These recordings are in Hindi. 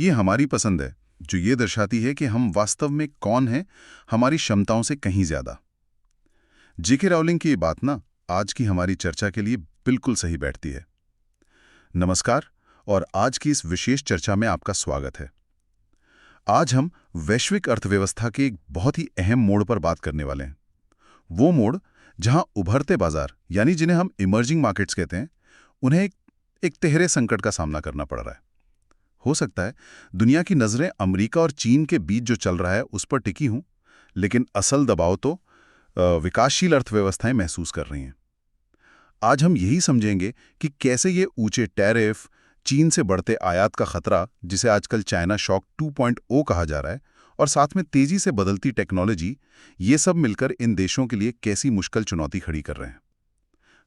ये हमारी पसंद है, जो ये दर्शाती है कि हम वास्तव में कौन हैं, हमारी क्षमताओं से कहीं ज्यादा। जेके राउलिंग की ये बात ना आज की हमारी चर्चा के लिए बिल्कुल सही बैठती है। नमस्कार, और आज की इस विशेष चर्चा में आपका स्वागत है। आज हम वैश्विक अर्थव्यवस्था के एक बहुत ही अहम मोड़ पर बात करने वाले हैं। वो मोड़ जहां उभरते बाजार, यानी जिन्हें हम इमर्जिंग मार्केट्स कहते हैं, उन्हें एक तिहरे संकट का सामना करना पड़ रहा है। हो सकता है दुनिया की नजरें अमेरिका और चीन के बीच जो चल रहा है उस पर टिकी हों, लेकिन असल दबाव तो विकासशील अर्थव्यवस्थाएं महसूस कर रही हैं। आज हम यही समझेंगे कि कैसे ये ऊंचे टैरिफ, चीन से बढ़ते आयात का खतरा, जिसे आजकल चाइना शॉक 2.0 कहा जा रहा है, और साथ में तेजी से बदलती टेक्नोलॉजी, ये सब मिलकर इन देशों के लिए कैसी मुश्किल चुनौती खड़ी कर रहे हैं।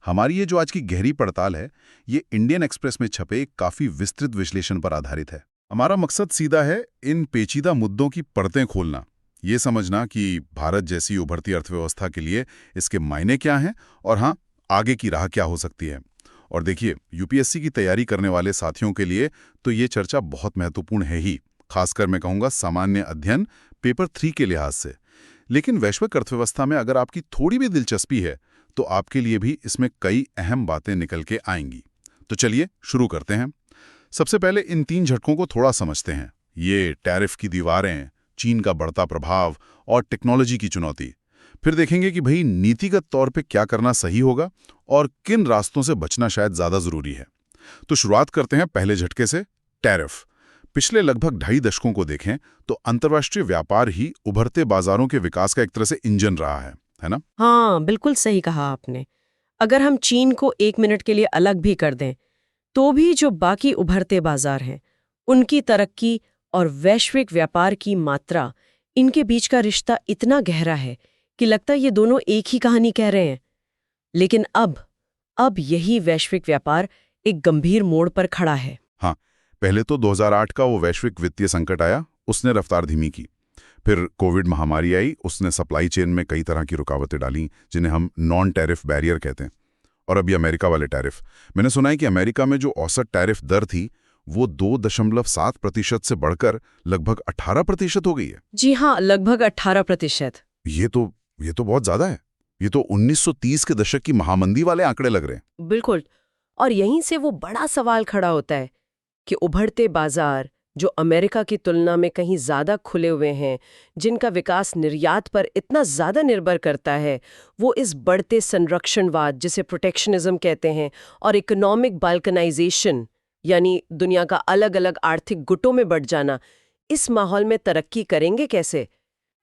हमारी ये जो आज की गहरी पड़ताल है, ये इंडियन एक्सप्रेस में छपे एक काफी विस्तृत विश्लेषण पर आधारित है। हमारा मकसद सीधा है इन पेचीदा मुद्दों की परतें खोलना, ये समझना कि भारत जैसी उभरती अर्थव्यवस्था के लिए इसके मायने क्या हैं और हाँ, आगे की राह क्या हो सकती है। और देखिए, यूपीएससी की तैयारी करने वाले साथियों के लिए तो ये चर्चा बहुत महत्वपूर्ण है ही, खासकर मैं कहूँगा सामान्य अध्ययन पेपर 3 के लिहाज से। लेकिन वैश्विक अर्थव्यवस्था में अगर आपकी थोड़ी भी दिलचस्पी है तो आपके लिए भी इसमें कई अहम बातें निकल के आएंगी। तो चलिए शुरू करते हैं। सबसे पहले इन 3 झटकों को थोड़ा समझते हैं। ये टैरिफ की दीवारें, चीन का बढ़ता प्रभाव और टेक्नोलॉजी की चुनौती। फिर देखेंगे कि भाई नीतिगत तौर पे क्या करना सही होगा और किन रास्तों से बचना शायद ज्यादा जरूरी है। तो शुरुआत करते हैं पहले झटके से, टैरिफ। पिछले लगभग 2.5 दशकों को देखें तो अंतर्राष्ट्रीय व्यापार ही उभरते बाजारों के विकास का एक तरह से इंजन रहा है ना? हाँ, बिल्कुल सही कहा आपने। अगर हम चीन को 1 मिनट के लिए अलग भी कर दें, तो भी जो बाकी उभरते बाजार हैं, उनकी तरक्की और वैश्विक व्यापार की मात्रा, इनके बीच का रिश्ता इतना गहरा है कि लगता है ये दोनों एक ही कहानी कह रहे हैं। लेकिन अब यही वैश्विक व्यापार एक गंभीर मोड़ पर खड़ा है। हाँ, पहले तो 2008 का वो वैश्विक वित्तीय संकट आया, उसने रफ्तार धीमी की। फिर कोविड महामारी आई, उसने सप्लाई चेन में कई तरह की रुकावटें डाली, जिन्हें हम नॉन टैरिफ बैरियर कहते हैं। और अभी अमेरिका वाले टैरिफ। मैंने सुना है कि अमेरिका में जो औसत टैरिफ दर थी वो 2.7% से बढ़कर लगभग 18% हो गई है। जी हाँ, लगभग 18%। ये तो बहुत ज्यादा है। ये तो 1930 के दशक की महामंदी वाले आंकड़े लग रहे हैं। बिल्कुल। और यहीं से वो बड़ा सवाल खड़ा होता है कि उभरते बाजार, जो अमेरिका की तुलना में कहीं ज्यादा खुले हुए हैं, जिनका विकास निर्यात पर इतना ज्यादा निर्भर करता है, वो इस बढ़ते संरक्षणवाद, जिसे प्रोटेक्शनिज्म कहते हैं, और इकोनॉमिक बाल्कनाइजेशन, यानी दुनिया का अलग अलग आर्थिक गुटों में बढ़ जाना, इस माहौल में तरक्की करेंगे कैसे?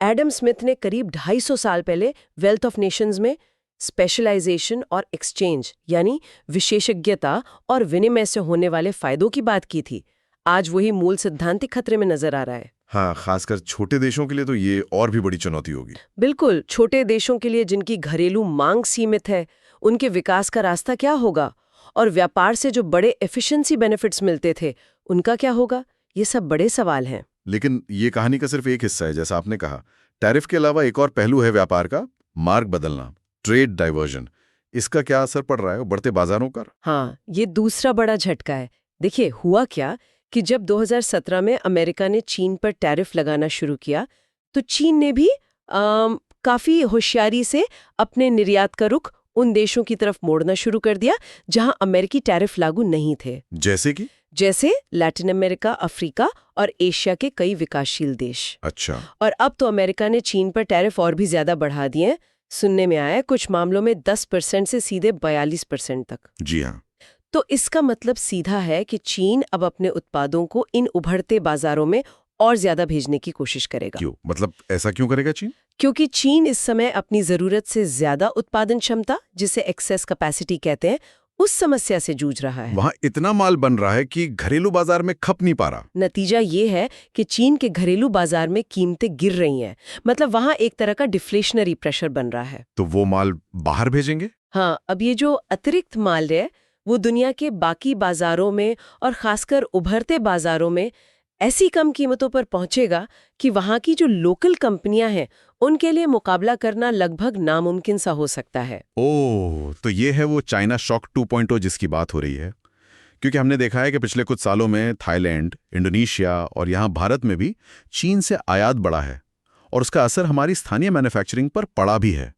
एडम स्मिथ ने करीब 250 साल पहले वेल्थ ऑफ नेशंस में स्पेशलाइजेशन और एक्सचेंज, यानी विशेषज्ञता और विनिमय से होने वाले फायदों की बात की थी। आज वही मूल सिद्धांत खतरे में नजर आ रहा है। हाँ, खासकर छोटे देशों के लिए तो ये और भी बड़ी चुनौती होगी। बिल्कुल, छोटे देशों के लिए जिनकी घरेलू मांग सीमित है, उनके विकास का रास्ता क्या होगा? और व्यापार से जो बड़े एफिशिएंसी बेनिफिट्स मिलते थे, उनका क्या होगा? ये सब बड़े सवाल हैं। लेकिन ये कहानी का सिर्फ एक हिस्सा है, जैसा आपने कहा। टैरिफ के अलावा एक और पहलू है व्यापार का, मार्ग बदलना, ट्रेड डाइवर्जन। इसका क्या असर पड़ रहा है बढ़ते बाजारों पर? हाँ, ये दूसरा बड़ा झटका है। देखिए, हुआ क्या कि जब 2017 में अमेरिका ने चीन पर टैरिफ लगाना शुरू किया, तो चीन ने भी काफी होशियारी से अपने निर्यात का रुख उन देशों की तरफ मोड़ना शुरू कर दिया जहां अमेरिकी टैरिफ लागू नहीं थे। जैसे लैटिन अमेरिका, अफ्रीका और एशिया के कई विकासशील देश। अच्छा। और अब तो अमेरिका ने चीन पर टैरिफ और भी ज्यादा बढ़ा दिए। सुनने में आया कुछ मामलों में 10% से सीधे 42% तक। जी हाँ। तो इसका मतलब सीधा है कि चीन अब अपने उत्पादों को इन उभरते बाजारों में और ज्यादा भेजने की कोशिश करेगा। क्यों? मतलब ऐसा क्यों करेगा चीन? क्योंकि चीन इस समय अपनी जरूरत से ज्यादा उत्पादन क्षमता, जिसे एक्सेस कैपेसिटी कहते हैं, उस समस्या से जूझ रहा है। वहाँ इतना माल बन रहा है कि घरेलू बाजार में खप नहीं पा रहा। नतीजा ये है कि चीन के घरेलू बाजार में कीमतें गिर रही हैं। मतलब वहाँ एक तरह का डिफ्लेशनरी प्रेशर बन रहा है। तो वो माल बाहर भेजेंगे? हाँ, अब ये जो अतिरिक्त माल है वो दुनिया के बाकी बाजारों में और खासकर उभरते बाजारों में ऐसी कम कीमतों पर पहुंचेगा कि वहां की जो लोकल कंपनियां हैं उनके लिए मुकाबला करना लगभग नामुमकिन सा हो सकता है। ओह, तो ये है वो चाइना शॉक 2.0 जिसकी बात हो रही है। क्योंकि हमने देखा है कि पिछले कुछ सालों में थाईलैंड, इंडोनेशिया और यहाँ भारत में भी चीन से आयात बढ़ा है और उसका असर हमारी स्थानीय मैन्युफैक्चरिंग पर पड़ा भी है।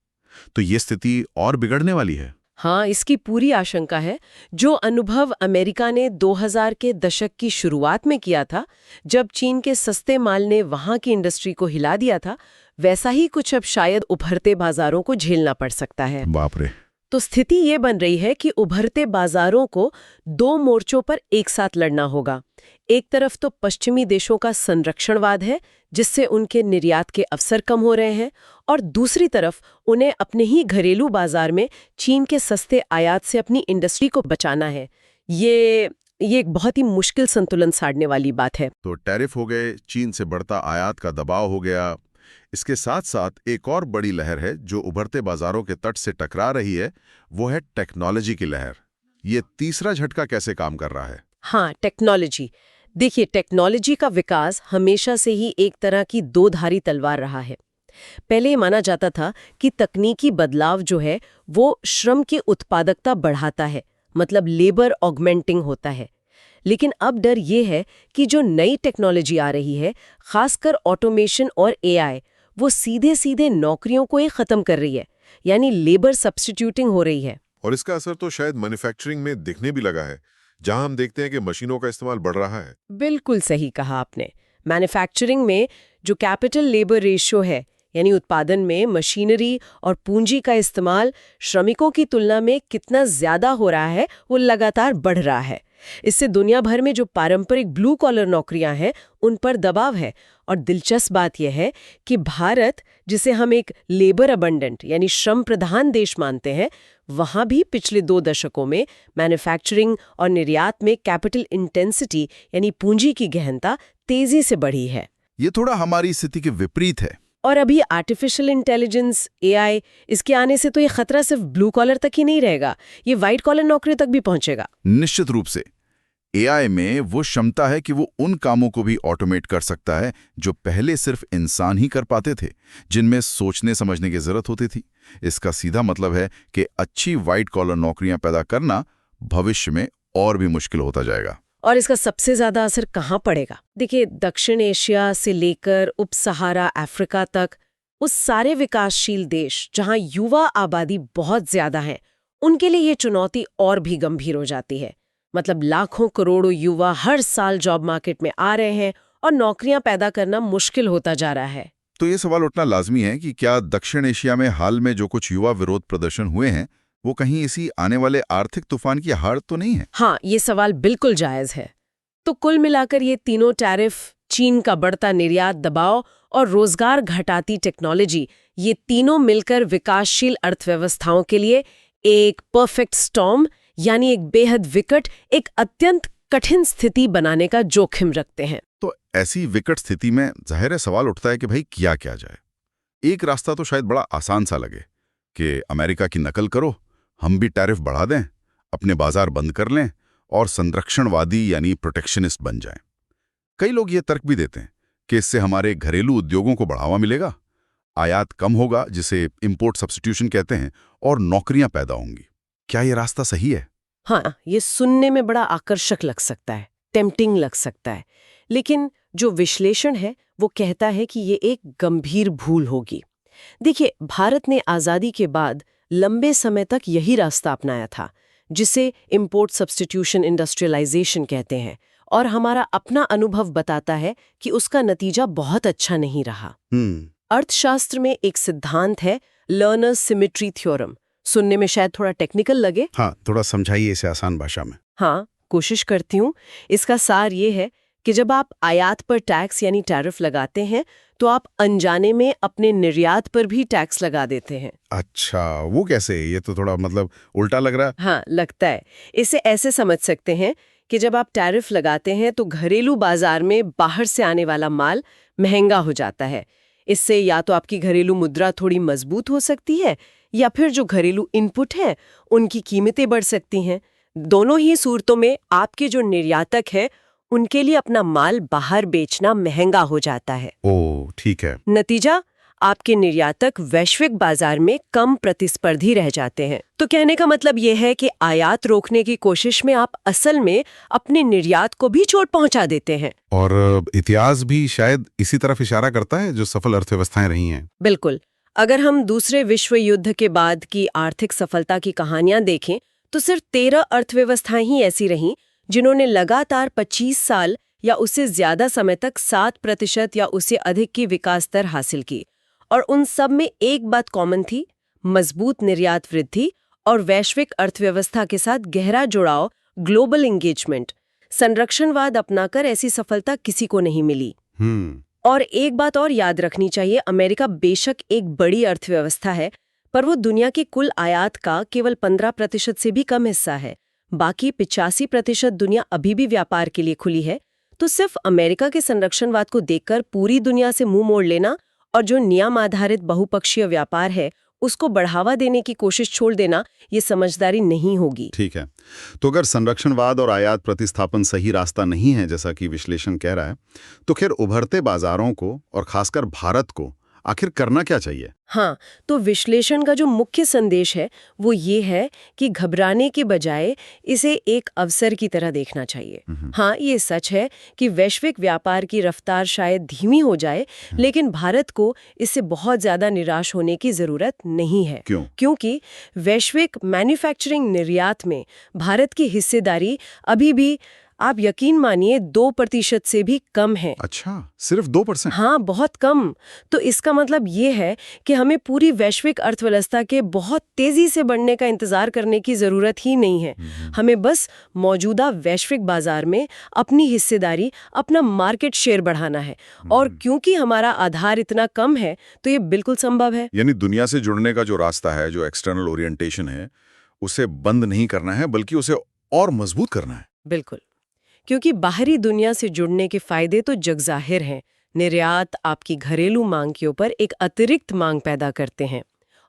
तो ये स्थिति और बिगड़ने वाली है। हाँ, इसकी पूरी आशंका है। जो अनुभव अमेरिका ने 2000 के दशक की शुरुआत में किया था, जब चीन के सस्ते माल ने वहां की इंडस्ट्री को हिला दिया था, वैसा ही कुछ अब शायद उभरते बाजारों को झेलना पड़ सकता है। बाप रे। तो स्थिति ये बन रही है कि उभरते बाजारों को 2 मोर्चों पर एक साथ लड़ना होगा। एक तरफ तो पश्चिमी देशों का संरक्षणवाद है, जिससे उनके निर्यात के अवसर कम हो रहे हैं, और दूसरी तरफ उन्हें अपने ही घरेलू बाजार में चीन के सस्ते आयात से अपनी इंडस्ट्री को बचाना है। ये एक बहुत ही मुश्किल संतुलन साधने वाली बात है। तो टैरिफ हो गए, चीन से बढ़ता आयात का दबाव हो गया। इसके साथ साथ एक और बड़ी लहर है जो उभरते बाजारों के तट से टकरा रही है, वो है टेक्नोलॉजी की लहर। ये तीसरा झटका कैसे काम कर रहा है? हाँ, टेक्नोलॉजी। देखिए, टेक्नोलॉजी का विकास हमेशा से ही एक तरह की दो-धारी तलवार रहा है। पहले ये माना जाता था कि तकनीकी बदलाव जो है वो श्रम की उत्पादकता बढ़ाता है, मतलब लेबर ऑगमेंटिंग होता है। लेकिन अब डर ये है कि जो नई टेक्नोलॉजी आ रही है, खासकर ऑटोमेशन और एआई, वो सीधे सीधे नौकरियों को ही खत्म कर रही है, यानी लेबर सब्स्टिट्यूटिंग हो रही है। और इसका असर तो शायद मैन्युफैक्चरिंग में दिखने भी लगा है, जहां हम देखते हैं कि मशीनों का इस्तेमाल बढ़ रहा है। बिल्कुल सही कहा आपने। मैन्युफैक्चरिंग में जो कैपिटल लेबर रेशियो है, यानी उत्पादन में मशीनरी और पूंजी का इस्तेमाल श्रमिकों की तुलना में कितना ज्यादा हो रहा है, वो लगातार बढ़ रहा है। इससे दुनिया भर में जो पारंपरिक ब्लू कॉलर नौकरियां हैं, उन पर दबाव है। और दिलचस्प बात यह है कि भारत, जिसे हम एक लेबर अबंडेंट यानी श्रम प्रधान देश मानते हैं, वहां भी पिछले 2 दशकों में मैन्युफैक्चरिंग और निर्यात में कैपिटल इंटेंसिटी यानी पूंजी की गहनता तेजी से बढ़ी है। ये थोड़ा हमारी स्थिति के विपरीत है। और अभी आर्टिफिशियल इंटेलिजेंस, एआई, इसके आने से तो ये खतरा सिर्फ ब्लू कॉलर तक ही नहीं रहेगा, ये व्हाइट कॉलर नौकरी तक भी पहुंचेगा। निश्चित रूप से एआई में वो क्षमता है कि वो उन कामों को भी ऑटोमेट कर सकता है जो पहले सिर्फ इंसान ही कर पाते थे, जिनमें सोचने समझने की जरूरत होती थी। इसका सीधा मतलब है कि अच्छी व्हाइट कॉलर नौकरियां पैदा करना भविष्य में और भी मुश्किल होता जाएगा। और इसका सबसे ज्यादा असर कहाँ पड़ेगा? देखिए, दक्षिण एशिया से लेकर उप सहारा अफ्रीका तक, उस सारे विकासशील देश जहां युवा आबादी बहुत ज्यादा है, उनके लिए ये चुनौती और भी गंभीर हो जाती है। मतलब लाखों करोड़ों युवा हर साल जॉब मार्केट में आ रहे हैं और नौकरियां पैदा करना मुश्किल होता जा रहा है। तो ये सवाल उठना लाजमी है कि क्या दक्षिण एशिया में हाल में जो कुछ युवा विरोध प्रदर्शन हुए हैं, वो कहीं इसी आने वाले आर्थिक तूफान की हार तो नहीं है? हाँ, ये सवाल बिल्कुल जायज है। तो कुल मिलाकर ये तीनों टैरिफ, चीन का बढ़ता निर्यात दबाव और रोजगार घटाती टेक्नोलॉजी, ये तीनों मिलकर विकासशील अर्थव्यवस्थाओं के लिए एक परफेक्ट स्टॉर्म, यानी एक बेहद विकट, एक अत्यंत कठिन स्थिति बनाने का जोखिम रखते हैं। तो ऐसी विकट स्थिति में जाहिर सवाल उठता है कि भाई किया क्या जाए। एक रास्ता तो शायद बड़ा आसान सा लगे कि अमेरिका की नकल करो, हम भी टैरिफ बढ़ा दें, अपने बाजार बंद कर लें और संरक्षणवादी यानी प्रोटेक्शनिस्ट बन जाएं। कई लोग ये तर्क भी देते हैं कि इससे हमारे घरेलू उद्योगों को बढ़ावा मिलेगा, आयात कम होगा जिसे इंपोर्ट सब्स्टिट्यूशन कहते हैं, और नौकरियां पैदा होंगी। क्या ये रास्ता सही है? हाँ, ये सुनने में बड़ा आकर्षक लग सकता है, टेम्पटिंग लग सकता है, लेकिन जो विश्लेषण है वो कहता है कि ये एक गंभीर भूल होगी। देखिए, भारत ने आज़ादी के बाद लंबे समय तक यही रास्ता अपनाया था, जिसे इंपोर्ट सब्स्टिट्यूशन इंडस्ट्रियलाइजेशन कहते हैं, और हमारा अपना अनुभव बताता है कि उसका नतीजा बहुत अच्छा नहीं रहा। अर्थशास्त्र में एक सिद्धांत है, लर्नर्स सिमेट्री थ्योरम। सुनने में शायद थोड़ा टेक्निकल लगे। हाँ, थोड़ा समझाइए इसे आसान भाषा में। हाँ, कोशिश करती हूँ। इसका सार ये है कि जब आप आयात पर टैक्स यानी टैरिफ लगाते हैं, तो आप अनजाने में अपने निर्यात पर भी टैक्स लगा देते हैं। अच्छा, वो कैसे? ये तो थोड़ा मतलब उल्टा लग रहा है। हाँ, लगता है। इसे ऐसे समझ सकते हैं कि जब आप टैरिफ लगाते हैं तो घरेलू बाजार में बाहर से आने वाला माल महंगा हो जाता है। इससे या तो आपकी घरेलू मुद्रा थोड़ी मजबूत हो सकती है, या फिर जो घरेलू इनपुट हैं उनकी कीमतें बढ़ सकती हैं। दोनों ही सूरतों में आपके जो निर्यातक है उनके लिए अपना माल बाहर बेचना महंगा हो जाता है। ओह, ठीक है। नतीजा, आपके निर्यातक वैश्विक बाजार में कम प्रतिस्पर्धी रह जाते हैं। तो कहने का मतलब ये है कि आयात रोकने की कोशिश में आप असल में अपने निर्यात को भी चोट पहुंचा देते हैं। और इतिहास भी शायद इसी तरफ इशारा करता है, जो सफल अर्थव्यवस्थाएं रही हैं। बिल्कुल। अगर हम दूसरे विश्व युद्ध के बाद की आर्थिक सफलता की कहानियां देखें तो सिर्फ 13 अर्थव्यवस्थाएं ही ऐसी रहीं जिन्होंने लगातार 25 साल या उससे ज्यादा समय तक 7% या उससे अधिक की विकास दर हासिल की। और उन सब में एक बात कॉमन थी, मजबूत निर्यात वृद्धि और वैश्विक अर्थव्यवस्था के साथ गहरा जुड़ाव, ग्लोबल एंगेजमेंट। संरक्षणवाद अपनाकर ऐसी सफलता किसी को नहीं मिली। और एक बात और याद रखनी चाहिए, अमेरिका बेशक एक बड़ी अर्थव्यवस्था है, पर वो दुनिया के कुल आयात का केवल 15% से भी कम हिस्सा है। बाकी 85% दुनिया अभी भी व्यापार के लिए खुली है। तो सिर्फ अमेरिका के संरक्षणवाद को देखकर पूरी दुनिया से मुंह मोड़ लेना और जो नियम आधारित बहुपक्षीय व्यापार है उसको बढ़ावा देने की कोशिश छोड़ देना, ये समझदारी नहीं होगी। ठीक है, तो अगर संरक्षणवाद और आयात प्रतिस्थापन सही रास्ता नहीं है, जैसा कि विश्लेषण कह रहा है, तो खैर उभरते बाजारों को और खासकर भारत को आखिर करना क्या चाहिए? हाँ, तो विश्लेषण का जो मुख्य संदेश है वो ये है कि घबराने के बजाय इसे एक अवसर की तरह देखना चाहिए। हाँ, ये सच है कि वैश्विक व्यापार की रफ्तार शायद धीमी हो जाए, लेकिन भारत को इससे बहुत ज्यादा निराश होने की जरूरत नहीं है। क्यों? क्योंकि वैश्विक मैन्युफैक्चरिंग निर्यात में भारत की हिस्सेदारी अभी भी, आप यकीन मानिए, 2% से भी कम है। अच्छा, सिर्फ 2%? हाँ, बहुत कम। तो इसका मतलब ये है कि हमें पूरी वैश्विक अर्थव्यवस्था के बहुत तेजी से बढ़ने का इंतजार करने की जरूरत ही नहीं है। हमें बस मौजूदा वैश्विक बाजार में अपनी हिस्सेदारी, अपना मार्केट शेयर बढ़ाना है। और क्योंकि हमारा आधार इतना कम है तो ये बिल्कुल संभव है। यानी दुनिया से जुड़ने का जो रास्ता है, जो एक्सटर्नल ओरिएंटेशन है, उसे बंद नहीं करना है बल्कि उसे और मजबूत करना है। बिल्कुल, क्योंकि बाहरी दुनिया से जुड़ने के फायदे तो जगजाहिर हैं। निर्यात आपकी घरेलू मांग के ऊपर एक अतिरिक्त मांग पैदा करते हैं।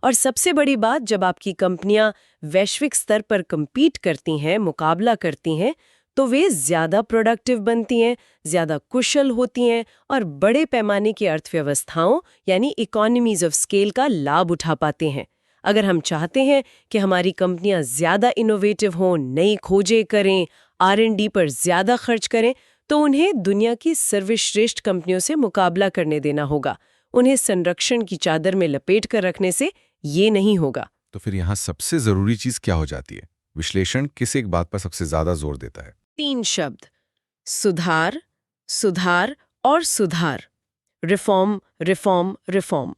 और सबसे बड़ी बात, जब आपकी कंपनियां वैश्विक स्तर पर कम्पीट करती हैं, मुकाबला करती हैं, तो वे ज्यादा प्रोडक्टिव बनती हैं, ज्यादा कुशल होती हैं और बड़े पैमाने की अर्थव्यवस्थाओं यानी इकोनॉमीज ऑफ स्केल का लाभ उठा पाते हैं। अगर हम चाहते हैं कि हमारी कंपनियां ज्यादा इनोवेटिव हों, नई खोजें करें, R&D पर ज्यादा खर्च करें, तो उन्हें दुनिया की सर्वश्रेष्ठ कंपनियों से मुकाबला करने देना होगा। उन्हें संरक्षण की चादर में लपेट कर रखने से ये नहीं होगा। तो फिर यहाँ सबसे जरूरी चीज क्या हो जाती है? विश्लेषण किस एक बात पर सबसे ज्यादा जोर देता है? 3 शब्द: सुधार, सुधार और सुधार। Reform, reform, reform.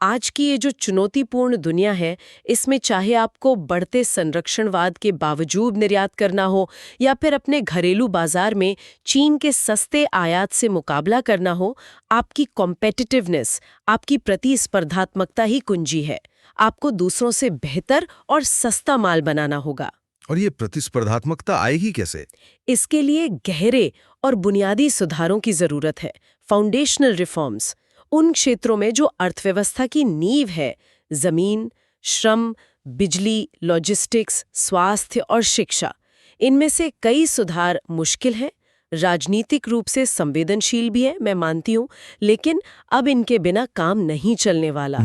आज की ये जो चुनौतीपूर्ण दुनिया है, इसमें चाहे आपको बढ़ते संरक्षणवाद के बावजूद निर्यात करना हो या फिर अपने घरेलू बाजार में चीन के सस्ते आयात से मुकाबला करना हो, आपकी कॉम्पिटिटिवनेस, आपकी प्रतिस्पर्धात्मकता ही कुंजी है। आपको दूसरों से बेहतर और सस्ता माल बनाना होगा। और ये प्रतिस्पर्धात्मकता आएगी कैसे? इसके लिए गहरे और बुनियादी सुधारों की जरूरत है। फाउंडेशनल रिफॉर्म्स, उन क्षेत्रों में जो अर्थव्यवस्था की नींव है, जमीन, श्रम, बिजली, लॉजिस्टिक्स, स्वास्थ्य और शिक्षा। इनमें से कई सुधार मुश्किल हैं, राजनीतिक रूप से संवेदनशील भी है, मैं मानती हूँ, लेकिन अब इनके बिना काम नहीं चलने वाला।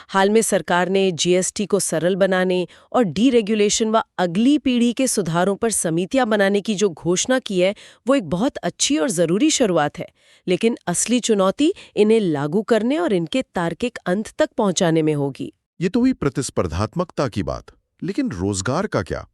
हाल में सरकार ने GST को सरल बनाने और डीरेगुलेशन व अगली पीढ़ी के सुधारों पर समितियां बनाने की जो घोषणा की है, वो एक बहुत अच्छी और जरूरी शुरुआत है। लेकिन असली चुनौती इन्हें लागू करने और इनके तार्किक अंत तक पहुंचाने में होगी। ये तो हुई प्रतिस्पर्धात्मकता की बात, लेकिन रोजगार का क्या?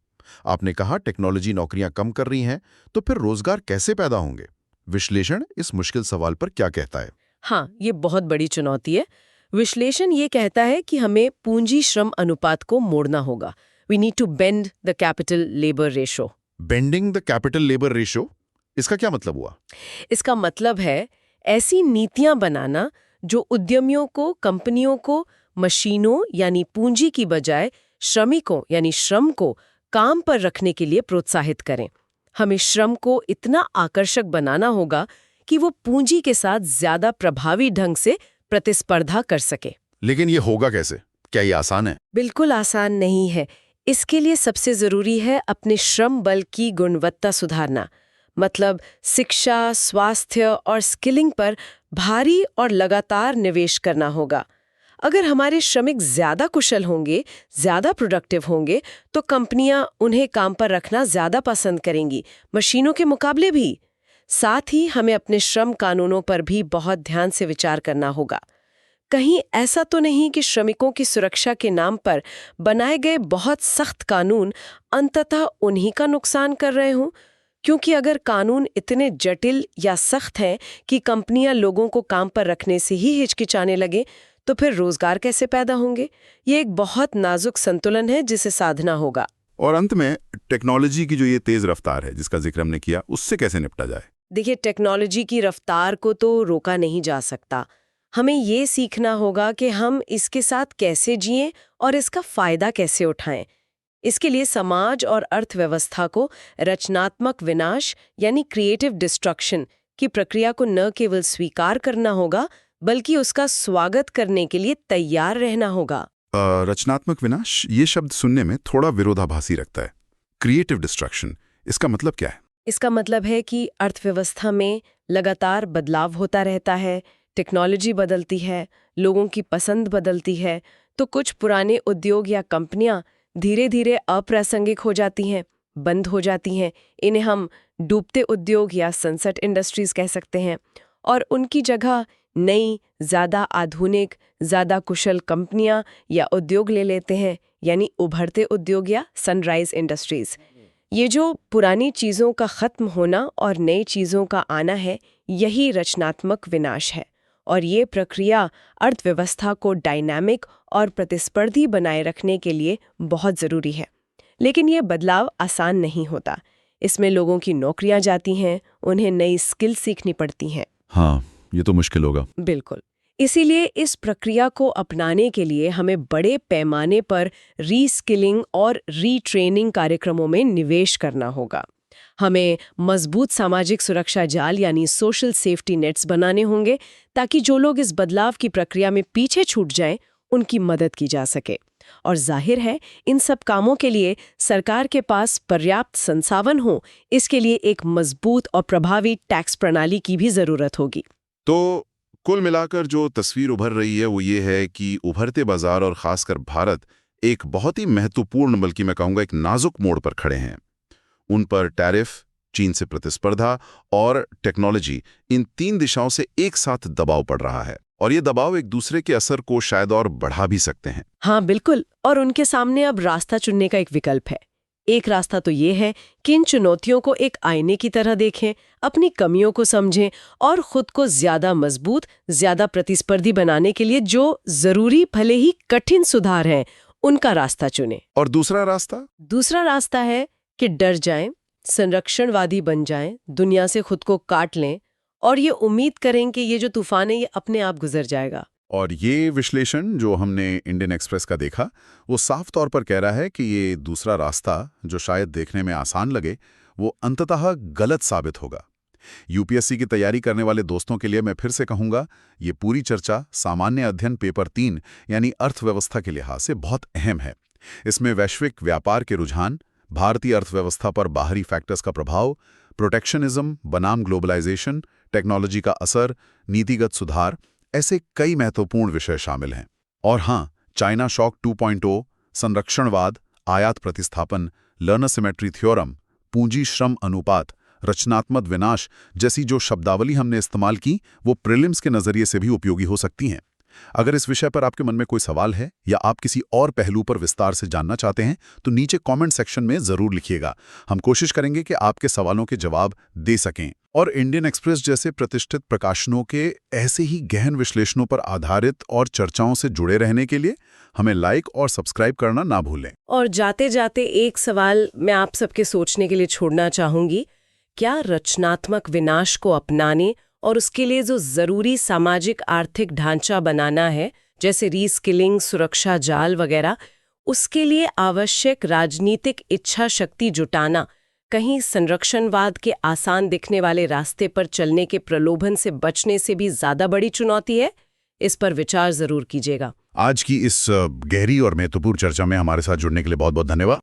आपने कहा टेक्नोलॉजी नौकरियां कम कर रही हैं, तो फिर रोजगार कैसे पैदा होंगे? विश्लेषण इस मुश्किल सवाल पर क्या कहता है? हाँ, ये बहुत बड़ी चुनौती है। विश्लेषण ये कहता है कि हमें पूंजी श्रम अनुपात को मोड़ना होगा। We need to bend the capital labour ratio. Bending the capital labour ratio, इसका क्या मतलब हुआ? इसका मतलब है ऐसी नीतियां बनाना जो उद्यमियों को, कंपनियों को मशीनों यानी पूंजी की बजाय श्रमिकों यानी श्रम को काम पर रखने के लिए प्रोत्साहित करें। हमें श्रम को इतना आकर्षक बनाना होगा कि वो पूंजी के साथ ज्यादा प्रभावी ढंग से प्रतिस्पर्धा कर सके। लेकिन ये होगा कैसे? क्या ये आसान है? बिल्कुल आसान नहीं है। इसके लिए सबसे जरूरी है अपने श्रम बल की गुणवत्ता सुधारना। मतलब शिक्षा, स्वास्थ्य और स्किलिंग पर भारी और लगातार निवेश करना होगा। अगर हमारे श्रमिक ज्यादा कुशल होंगे, ज्यादा प्रोडक्टिव होंगे, तो कंपनियां उन्हें काम पर रखना ज्यादा पसंद करेंगी, मशीनों के मुकाबले भी। साथ ही हमें अपने श्रम कानूनों पर भी बहुत ध्यान से विचार करना होगा। कहीं ऐसा तो नहीं कि श्रमिकों की सुरक्षा के नाम पर बनाए गए बहुत सख्त कानून अंततः उन्हीं का नुकसान कर रहे हों? क्योंकि अगर कानून इतने जटिल या सख्त हैं कि कंपनियां लोगों को काम पर रखने से ही हिचकिचाने लगे, तो फिर रोजगार कैसे पैदा होंगे? ये एक बहुत नाजुक संतुलन है जिसे साधना होगा। और अंत में टेक्नोलॉजी की जो ये तेज रफ्तार है जिसका जिक्र हमने किया, उससे कैसे निपटा जाए? देखिए, टेक्नोलॉजी की रफ्तार को तो रोका नहीं जा सकता। हमें ये सीखना होगा कि हम इसके साथ कैसे जिएं और इसका फायदा कैसे उठाएं। इसके लिए समाज और अर्थव्यवस्था को रचनात्मक विनाश यानी क्रिएटिव डिस्ट्रक्शन की प्रक्रिया को न केवल स्वीकार करना होगा, बल्कि उसका स्वागत करने के लिए तैयार रहना होगा। रचनात्मक विनाश, ये शब्द सुनने में थोड़ा विरोधाभासी लगता है। क्रिएटिव डिस्ट्रक्शन, इसका मतलब क्या है? इसका मतलब है कि अर्थव्यवस्था में लगातार बदलाव होता रहता है, टेक्नोलॉजी बदलती है, लोगों की पसंद बदलती है, तो कुछ पुराने उद्योग या कंपनियां धीरे धीरे अप्रासंगिक हो जाती हैं, बंद हो जाती हैं। इन्हें हम डूबते उद्योग या सनसेट इंडस्ट्रीज कह सकते हैं। और उनकी जगह नई, ज़्यादा आधुनिक, ज़्यादा कुशल कंपनियां या उद्योग ले लेते हैं, यानी उभरते उद्योग या सनराइज इंडस्ट्रीज। ये जो पुरानी चीज़ों का ख़त्म होना और नई चीज़ों का आना है, यही रचनात्मक विनाश है। और ये प्रक्रिया अर्थव्यवस्था को डायनामिक और प्रतिस्पर्धी बनाए रखने के लिए बहुत ज़रूरी है। लेकिन ये बदलाव आसान नहीं होता। इसमें लोगों की नौकरियां जाती हैं, उन्हें नई स्किल सीखनी पड़ती हैं। हाँ, ये तो मुश्किल होगा। बिल्कुल। इसीलिए इस प्रक्रिया को अपनाने के लिए हमें बड़े पैमाने पर रीस्किलिंग और रीट्रेनिंग कार्यक्रमों में निवेश करना होगा। हमें मजबूत सामाजिक सुरक्षा जाल यानी सोशल सेफ्टी नेट्स बनाने होंगे, ताकि जो लोग इस बदलाव की प्रक्रिया में पीछे छूट जाएं, उनकी मदद की जा सके। और जाहिर है, इन सब कामों के लिए सरकार के पास पर्याप्त संसाधन हो, इसके लिए एक मजबूत और प्रभावी टैक्स प्रणाली की भी जरूरत होगी। तो कुल मिलाकर जो तस्वीर उभर रही है वो ये है कि उभरते बाजार और खासकर भारत एक बहुत ही महत्वपूर्ण, बल्कि मैं कहूँगा एक नाजुक मोड़ पर खड़े हैं। उन पर टैरिफ, चीन से प्रतिस्पर्धा और टेक्नोलॉजी, इन 3 दिशाओं से एक साथ दबाव पड़ रहा है, और ये दबाव एक दूसरे के असर को शायद और बढ़ा भी सकते हैं। हाँ बिल्कुल, और उनके सामने अब रास्ता चुनने का एक विकल्प है। एक रास्ता तो ये है कि इन चुनौतियों को एक आईने की तरह देखें, अपनी कमियों को समझें और खुद को ज्यादा मजबूत, ज्यादा प्रतिस्पर्धी बनाने के लिए जो जरूरी भले ही कठिन सुधार हैं, उनका रास्ता चुनें। और दूसरा रास्ता? दूसरा रास्ता है कि डर जाएं, संरक्षणवादी बन जाएं, दुनिया से खुद को काट लें और ये उम्मीद करें कि ये जो तूफान है ये अपने आप गुजर जाएगा। और ये विश्लेषण जो हमने इंडियन एक्सप्रेस का देखा, वो साफ तौर पर कह रहा है कि ये दूसरा रास्ता, जो शायद देखने में आसान लगे, वो अंततः गलत साबित होगा। यूपीएससी की तैयारी करने वाले दोस्तों के लिए मैं फिर से कहूंगा, ये पूरी चर्चा सामान्य अध्ययन पेपर 3 यानी अर्थव्यवस्था के लिहाज से बहुत अहम है। इसमें वैश्विक व्यापार के रुझान, भारतीय अर्थव्यवस्था पर बाहरी फैक्टर्स का प्रभाव, प्रोटेक्शनिज्म बनाम ग्लोबलाइजेशन, टेक्नोलॉजी का असर, नीतिगत सुधार, ऐसे कई महत्वपूर्ण विषय शामिल हैं। और हाँ, चाइना शॉक 2.0, संरक्षणवाद, आयात प्रतिस्थापन, लर्नर सिमेट्री थ्योरम, पूंजी श्रम अनुपात, रचनात्मक विनाश जैसी जो शब्दावली हमने इस्तेमाल की, वो प्रीलिम्स के नजरिए से भी उपयोगी हो सकती हैं। अगर इस विषय पर आपके मन में कोई सवाल है या आप किसी और पहलू पर विस्तार से जानना चाहते हैं, तो नीचे कमेंट सेक्शन में जरूर लिखिएगा। हम कोशिश करेंगे कि आपके सवालों के जवाब दे सकें। और इंडियन एक्सप्रेस जैसे प्रतिष्ठित प्रकाशनों के ऐसे ही गहन विश्लेषणों पर आधारित और चर्चाओं से जुड़े रहने के लिए हमें लाइक और सब्सक्राइब करना ना भूलें। और जाते जाते एक सवाल मैं आप सबके सोचने के लिए छोड़ना चाहूंगी। क्या रचनात्मक विनाश को अपनाने और उसके लिए जो जरूरी सामाजिक आर्थिक ढांचा बनाना है, जैसे रीस्किलिंग, सुरक्षा जाल वगैरह, उसके लिए आवश्यक राजनीतिक इच्छा शक्ति जुटाना कहीं संरक्षणवाद के आसान दिखने वाले रास्ते पर चलने के प्रलोभन से बचने से भी ज्यादा बड़ी चुनौती है? इस पर विचार जरूर कीजिएगा। आज की इस गहरी और महत्वपूर्ण चर्चा में हमारे साथ जुड़ने के लिए बहुत बहुत धन्यवाद।